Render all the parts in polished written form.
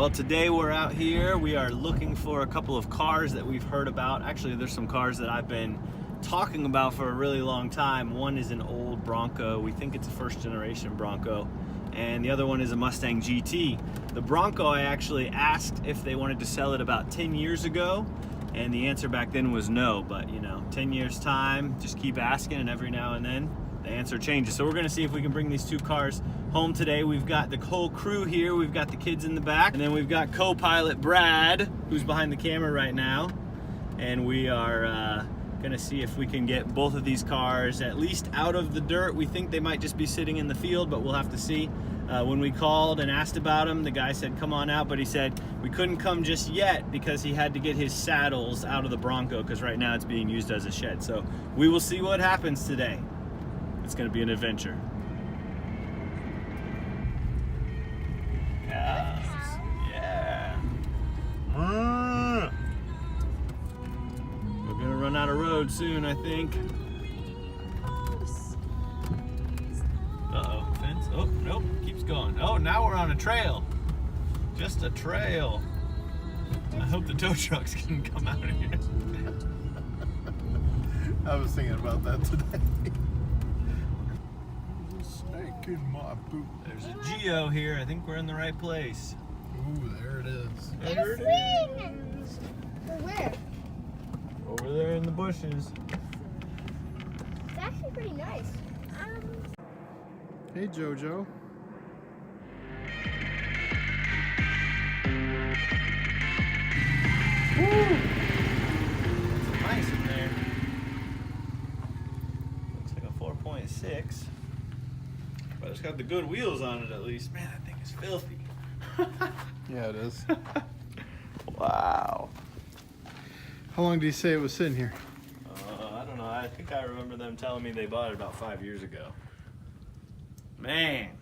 Well, today we're out here. We are looking for a couple of cars that we've heard about. Actually, there's some cars that I've been talking about for a really long time. One is an old Bronco. We think it's a first generation Bronco. And the other one is a Mustang GT. The Bronco, I actually asked if they wanted to sell it about 10 years ago. And the answer back then was no. But, you know, 10 years time, just keep asking, and every now and then the answer changes. So we're gonna see if we can bring these two cars home today. We've got the whole crew here. We've got the kids in the back, and then we've got co-pilot Brad, who's behind the camera right now. And we are gonna see if we can get both of these cars at least out of the dirt. We think they might just be sitting in the field, but we'll have to see. When we called and asked about them, the guy said come on out, but he said we couldn't come just yet because he had to get his saddles out of the Bronco, because right now it's being used as a shed. So we will see what happens today. It's gonna be an adventure. Yes. Yeah. We're gonna run out of road soon, I think. Uh-oh, fence. Oh, nope, keeps going. Oh, now we're on a trail. Just a trail. I hope the tow trucks can come out of here. I was thinking about that today. Snake in my boot. There's a Geo here. I think we're in the right place. Ooh, there it is. There it is. Where? Over there in the bushes. It's actually pretty nice. Hey, Jojo. Woo! It's nice in there. Looks like a 4.6. But it's got the good wheels on it at least. Man, that thing is filthy. Yeah, it is. Wow. How long did he say it was sitting here? I don't know. I think I remember them telling me they bought it about 5 years ago. Man.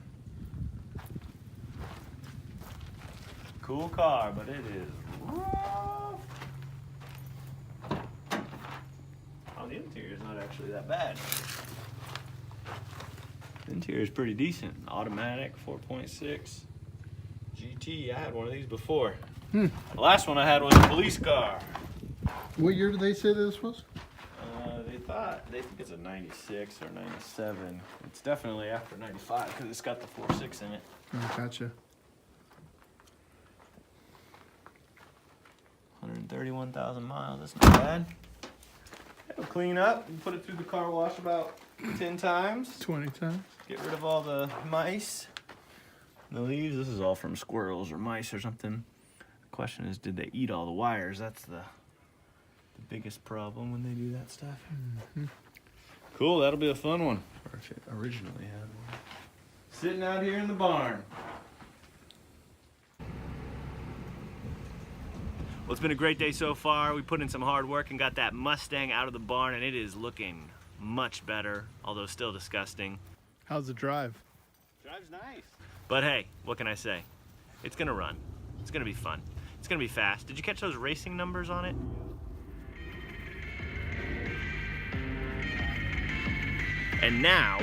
Cool car, but it is rough. Oh, the interior is not actually that bad. The interior is pretty decent. Automatic, 4.6. GT, I had one of these before. The last one I had was a police car. What year did they say this was? They think it's a 96 or 97. It's definitely after 95 because it's got the 4.6 in it. Oh, gotcha. 131,000 miles, that's not bad. It'll clean up and put it through the car wash about 10 times. 20 times. Get rid of all the mice, the leaves. This is all from squirrels or mice or something. The question is, did they eat all the wires? That's the biggest problem when they do that stuff. Cool, that'll be a fun one. Or if it originally had one. Sitting out here in the barn. Well, it's been a great day so far. We put in some hard work and got that Mustang out of the barn, and it is looking much better, although still disgusting. How's the drive? Drive's nice. But hey, what can I say? It's gonna run. It's gonna be fun. It's gonna be fast. Did you catch those racing numbers on it? And now,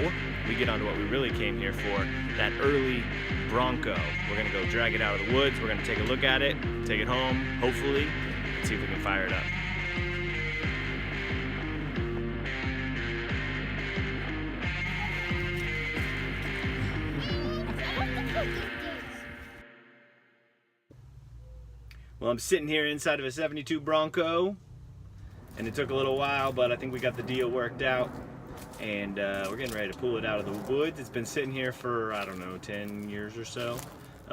we get on to what we really came here for, that early Bronco. We're gonna go drag it out of the woods, we're gonna take a look at it, take it home, hopefully, and see if we can fire it up. Well, I'm sitting here inside of a 72 Bronco, and it took a little while, but I think we got the deal worked out. And we're getting ready to pull it out of the woods. It's been sitting here for, I don't know, 10 years or so.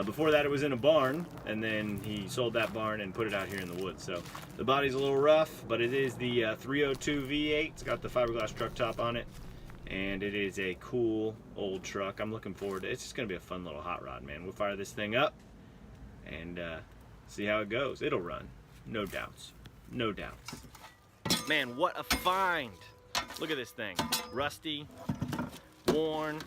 Before that it was in a barn, and then he sold that barn and put it out here in the woods. So the body's a little rough, but it is the 302 V8. It's got the fiberglass truck top on it, and it is a cool old truck. I'm looking forward to it. It's just gonna be a fun little hot rod, man. We'll fire this thing up and see how it goes. It'll run, no doubts, no doubts. Man, what a find. Look at this thing, rusty, worn.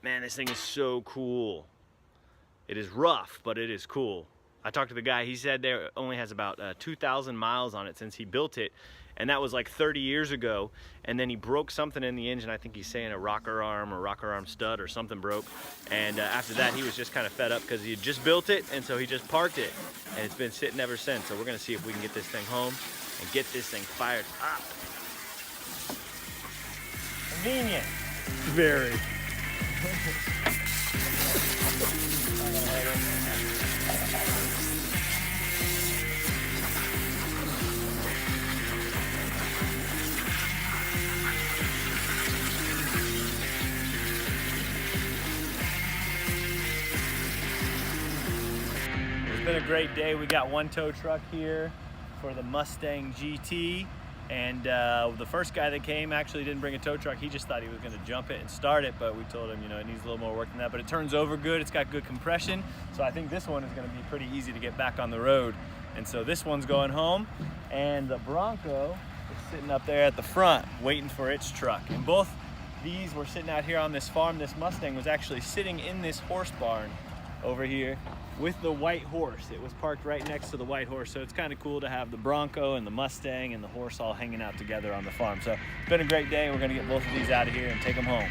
Man, this thing is so cool. It is rough, but it is cool. I talked to the guy, he said there only has about 2,000 miles on it since he built it, and that was like 30 years ago, and then he broke something in the engine. I think he's saying a rocker arm stud or something broke, and after that he was just kind of fed up because he had just built it, and so he just parked it, and it's been sitting ever since. So we're gonna see if we can get this thing home and get this thing fired up. Convenient. Very. It's been a great day. We got one tow truck here for the Mustang GT, and the first guy that came actually didn't bring a tow truck. He just thought he was going to jump it and start it, but we told him, you know, it needs a little more work than that, but it turns over good. It's got good compression, so I think this one is going to be pretty easy to get back on the road. And so this one's going home, and the Bronco is sitting up there at the front waiting for its truck. And both these were sitting out here on this farm. This Mustang was actually sitting in this horse barn over here with the white horse. It was parked right next to the white horse, so it's kind of cool to have the Bronco and the Mustang and the horse all hanging out together on the farm. So it's been a great day. We're gonna get both of these out of here and take them home.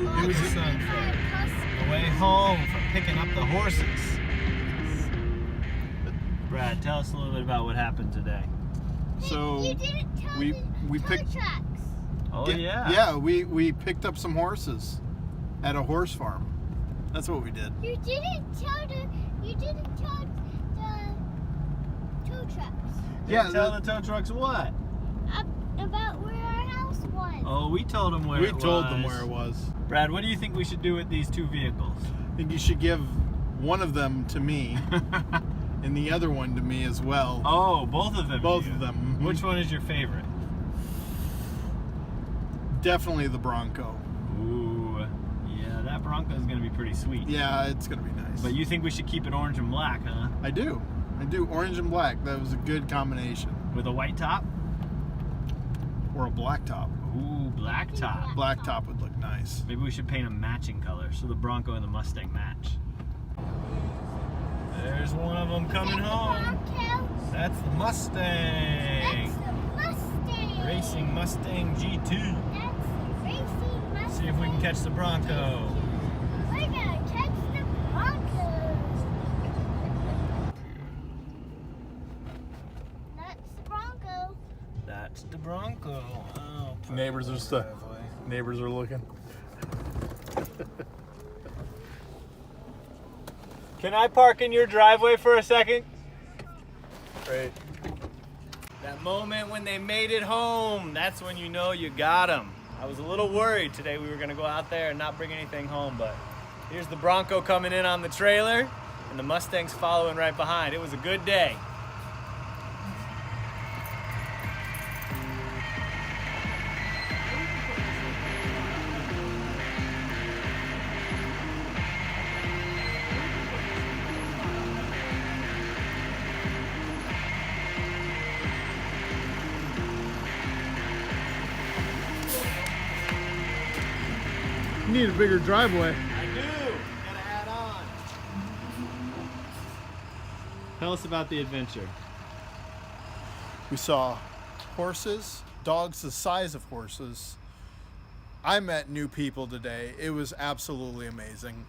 Oh, Here's the sun the way home from picking up the horses. Brad, tell us a little bit about what happened today. So you didn't tell we the picked. tow trucks. Oh yeah. Yeah, we picked up some horses at a horse farm. That's what we did. You didn't tell the tow trucks Yeah, Tell the tow trucks what? about where our house was. Oh, we told them where we it was. told them where it was. Brad, what do you think we should do with these two vehicles? I think you should give one of them to me and the other one to me as well. Oh, both of them. Both you. of them. Which one is your favorite? Definitely the Bronco. Ooh, yeah, that Bronco is gonna be pretty sweet. Yeah, it's gonna be nice. But you think we should keep it orange and black, huh? I do. Orange and black. That was a good combination. With a white top? Or a black top. Ooh, black top. Black top would look nice. Maybe we should paint them matching colors so the Bronco and the Mustang match. There's one of them coming home. That's the Mustang. That's the Mustang. Racing Mustang GT. That's the racing Mustang. See if we can catch the Bronco. We're gonna catch the Bronco. That's the Bronco. That's the Bronco. Oh, Neighbors are stuck. Neighbors are looking. Can I park in your driveway for a second? Great. That moment when they made it home, that's when you know you got them. I was a little worried today we were gonna go out there and not bring anything home, but here's the Bronco coming in on the trailer and the Mustang's following right behind. It was a good day. You need a bigger driveway. I do. Gotta add on. Tell us about the adventure. We saw horses, dogs the size of horses. I met new people today. It was absolutely amazing.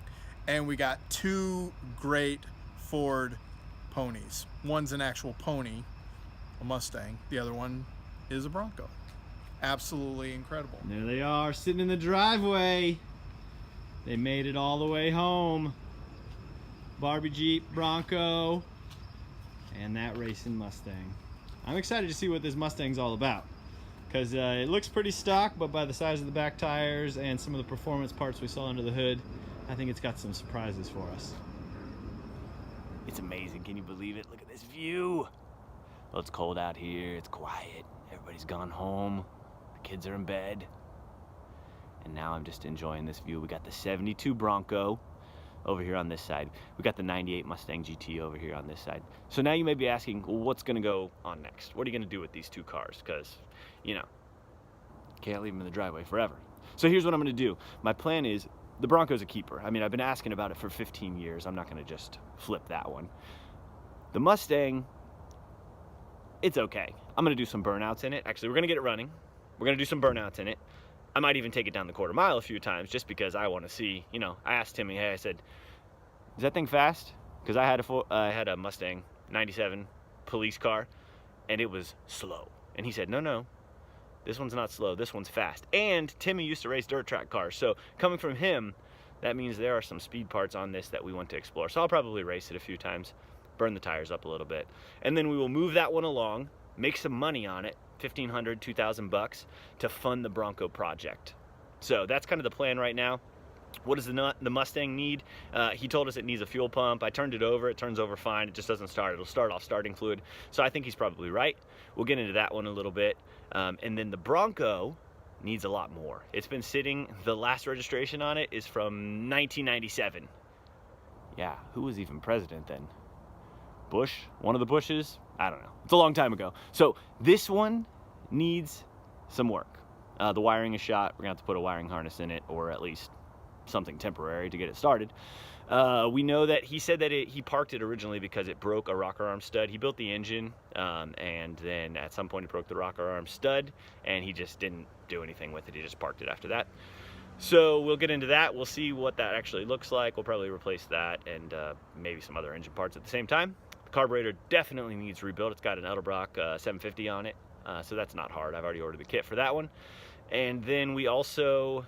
And we got two great Ford ponies. One's an actual pony, a Mustang. The other one is a Bronco. Absolutely incredible. There they are, sitting in the driveway. They made it all the way home. Barbie Jeep, Bronco, and that racing Mustang. I'm excited to see what this Mustang's all about, because it looks pretty stock, but by the size of the back tires and some of the performance parts we saw under the hood, I think it's got some surprises for us. It's amazing, can you believe it? Look at this view. Well, it's cold out here, it's quiet, everybody's gone home, the kids are in bed, and now I'm just enjoying this view. We got the 72 Bronco, over here on this side. We got the 98 Mustang GT over here on this side. So now you may be asking, well, what's gonna go on next? What are you gonna do with these two cars? Because, you know, can't leave them in the driveway forever. So here's what I'm gonna do. My plan is, the Bronco's a keeper. I mean, I've been asking about it for 15 years. I'm not gonna just flip that one. The Mustang, it's okay. I'm gonna do some burnouts in it. Actually, we're gonna get it running. We're gonna do some burnouts in it. I might even take it down the quarter mile a few times just because I wanna see, you know, I asked Timmy, hey, I said, is that thing fast? Because I had a Mustang 97 police car and it was slow. And he said, no, this one's not slow, this one's fast. And Timmy used to race dirt track cars. So coming from him, that means there are some speed parts on this that we want to explore. So I'll probably race it a few times, burn the tires up a little bit. And then we will move that one along, make some money on it, $1,500, $2,000 to fund the Bronco project. So that's kind of the plan right now. What does the Mustang need? He told us it needs a fuel pump. I turned it over, it turns over fine, it just doesn't start. It'll start off starting fluid. So I think he's probably right. We'll get into that one a little bit. And then the Bronco needs a lot more. It's been sitting, the last registration on it is from 1997. Yeah, who was even president then? Bush? One of the Bushes? I don't know. It's a long time ago. So this one needs some work. The wiring is shot. We're gonna have to put a wiring harness in it, or at least something temporary to get it started. We know that he said that he parked it originally because it broke a rocker arm stud. He built the engine, and then at some point it broke the rocker arm stud, and he just didn't do anything with it. He just parked it after that. So we'll get into that. We'll see what that actually looks like. We'll probably replace that and maybe some other engine parts at the same time. The carburetor definitely needs rebuilt. It's got an Edelbrock 750 on it, so that's not hard. I've already ordered the kit for that one. And then we also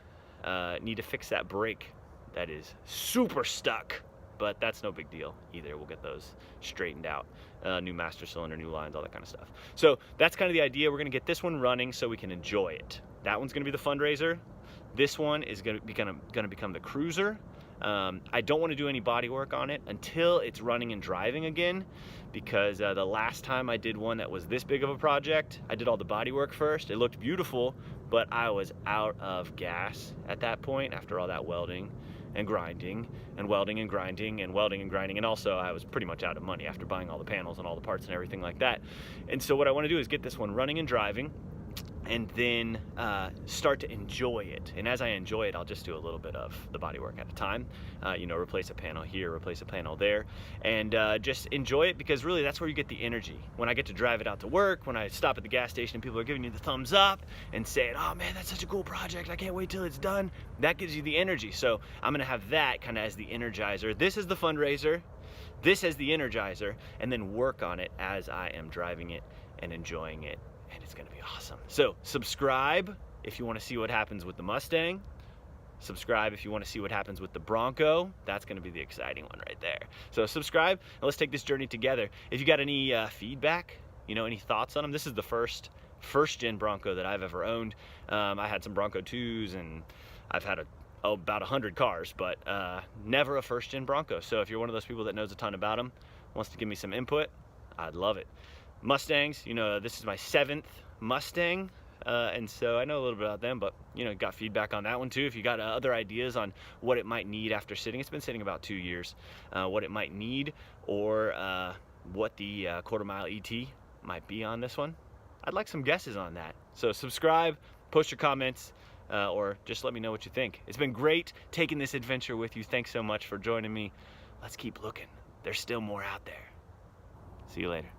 need to fix that brake that is super stuck, but that's no big deal either. We'll get those straightened out. New master cylinder, new lines, all that kind of stuff. So that's kind of the idea. We're gonna get this one running so we can enjoy it. That one's gonna be the fundraiser. This one is gonna become the cruiser. I don't want to do any body work on it until it's running and driving again, because the last time I did one that was this big of a project, I did all the body work first. It looked beautiful, but I was out of gas at that point after all that welding and grinding and welding and grinding and welding and grinding, and also I was pretty much out of money after buying all the panels and all the parts and everything like that. And so what I want to do is get this one running and driving, and then start to enjoy it. And as I enjoy it, I'll just do a little bit of the body work at a time. You know, replace a panel here, replace a panel there, and just enjoy it, because really that's where you get the energy. When I get to drive it out to work, when I stop at the gas station and people are giving you the thumbs up and saying, oh man, that's such a cool project, I can't wait till it's done, that gives you the energy. So I'm gonna have that kind of as the energizer. This is the fundraiser, this is the energizer, and then work on it as I am driving it and enjoying it. And it's gonna be awesome. So subscribe if you wanna see what happens with the Mustang. Subscribe if you wanna see what happens with the Bronco. That's gonna be the exciting one right there. So subscribe and let's take this journey together. If you got any feedback, you know, any thoughts on them, this is the first gen Bronco that I've ever owned. I had some Bronco 2s and I've had about 100 cars, but never a first gen Bronco. So if you're one of those people that knows a ton about them, wants to give me some input, I'd love it. Mustangs, you know, this is my 7th Mustang, and so I know a little bit about them, but you know, got feedback on that one too. If you got other ideas on what it might need after sitting, it's been sitting about 2 years, what it might need, or what the quarter mile ET might be on this one, I'd like some guesses on that. So subscribe, post your comments, or just let me know what you think. It's been great taking this adventure with you. Thanks so much for joining me. Let's keep looking. There's still more out there. See you later.